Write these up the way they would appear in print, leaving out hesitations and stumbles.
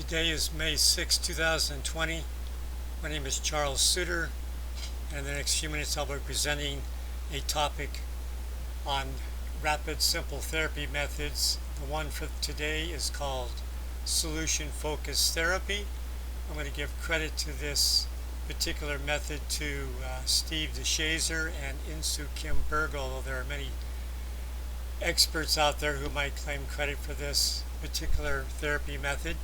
Today is May 6, 2020. My name is Charles Suter, and in the next few minutes I'll be presenting a topic on rapid simple therapy methods. The one for today is called solution-focused therapy. I'm going to give credit to this particular method to Steve DeShazer and Insu Kim Berg, although there are many experts out there who might claim credit for this particular therapy method.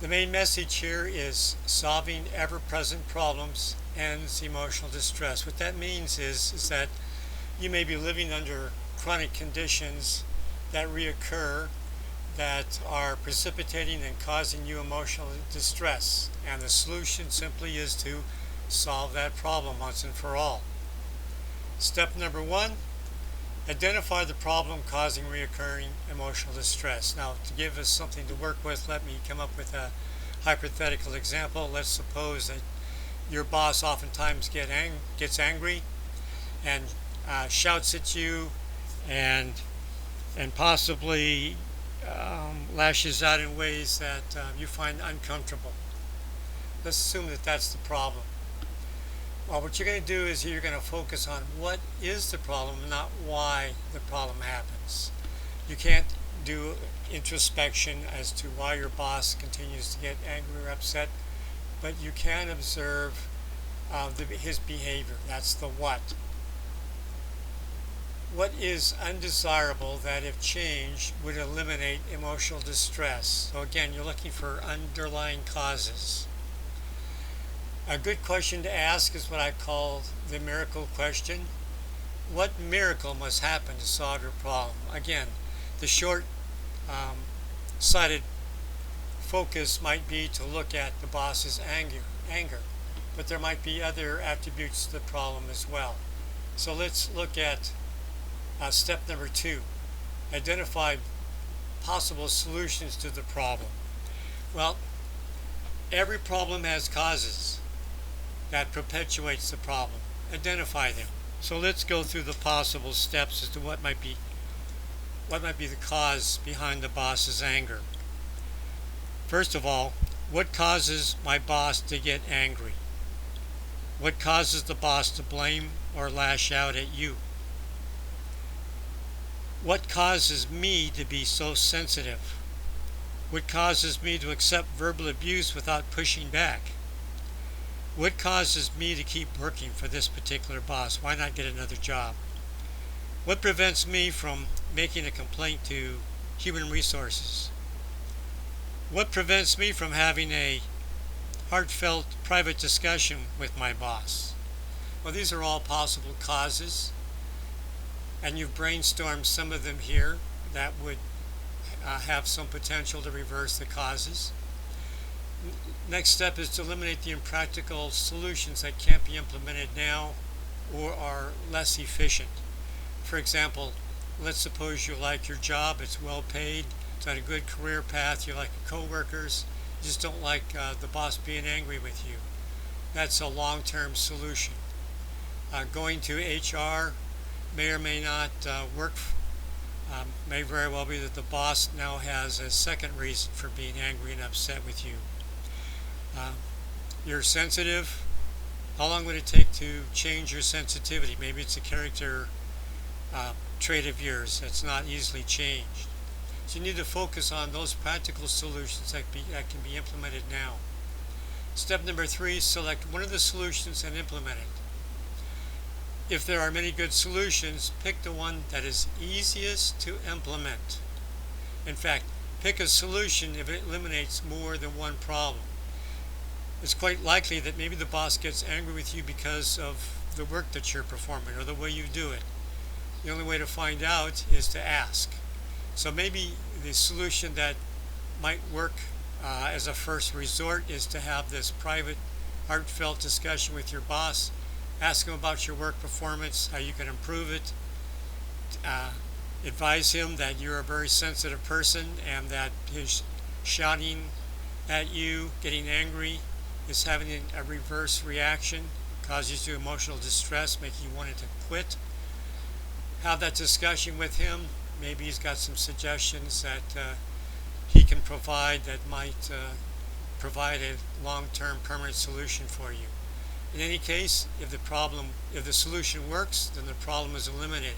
The main message here is solving ever-present problems ends emotional distress. What that means is that you may be living under chronic conditions that reoccur that are precipitating and causing you emotional distress. And the solution simply is to solve that problem once and for all. Step number one, identify the problem causing reoccurring emotional distress. Now, to give us something to work with, let me come up with a hypothetical example. Let's suppose that your boss oftentimes gets angry and shouts at you and possibly lashes out in ways that you find uncomfortable. Let's assume that that's the problem. Well, what you're going to do is you're going to focus on what is the problem, not why the problem happens. You can't do introspection as to why your boss continues to get angry or upset, but you can observe his behavior. That's the what. What is undesirable that, if changed, would eliminate emotional distress? So again, you're looking for underlying causes. A good question to ask is what I call the miracle question. What miracle must happen to solve your problem? Again, the short-sighted focus might be to look at the boss's anger, but there might be other attributes to the problem as well. So let's look at step number two. Identify possible solutions to the problem. Well, every problem has causes that perpetuates the problem. Identify them. So let's go through the possible steps as to what might be the cause behind the boss's anger. First of all, what causes my boss to get angry? What causes the boss to blame or lash out at you? What causes me to be so sensitive? What causes me to accept verbal abuse without pushing back? What causes me to keep working for this particular boss? Why not get another job? What prevents me from making a complaint to human resources? What prevents me from having a heartfelt private discussion with my boss? Well, these are all possible causes, and you've brainstormed some of them here that would have some potential to reverse the causes. Next step is to eliminate the impractical solutions that can't be implemented now or are less efficient. For example, let's suppose you like your job, it's well paid, it's got a good career path, you like your coworkers, you just don't like the boss being angry with you. That's a long-term solution. Going to HR may or may not work. May very well be that the boss now has a second reason for being angry and upset with you. You're sensitive. How long would it take to change your sensitivity? Maybe it's a character trait of yours that's not easily changed. So you need to focus on those practical solutions that can be implemented now. Step number three, select one of the solutions and implement it. If there are many good solutions, pick the one that is easiest to implement. In fact, pick a solution if it eliminates more than one problem. It's quite likely that maybe the boss gets angry with you because of the work that you're performing or the way you do it. The only way to find out is to ask. So maybe the solution that might work as a first resort is to have this private, heartfelt discussion with your boss. Ask him about your work performance, how you can improve it. Advise him that you're a very sensitive person and that his shouting at you, getting angry, is having a reverse reaction, causes you emotional distress, making you want to quit. Have that discussion with him. Maybe he's got some suggestions that he can provide that might provide a long-term permanent solution for you. In any case, if the solution works, then the problem is eliminated.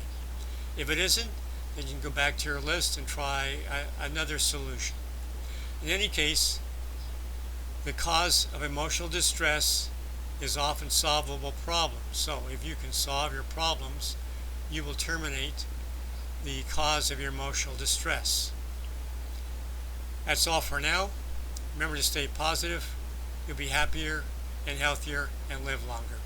If it isn't, then you can go back to your list and try another solution. In any case, the cause of emotional distress is often solvable problems. So if you can solve your problems, you will terminate the cause of your emotional distress. That's all for now. Remember to stay positive. You'll be happier and healthier and live longer.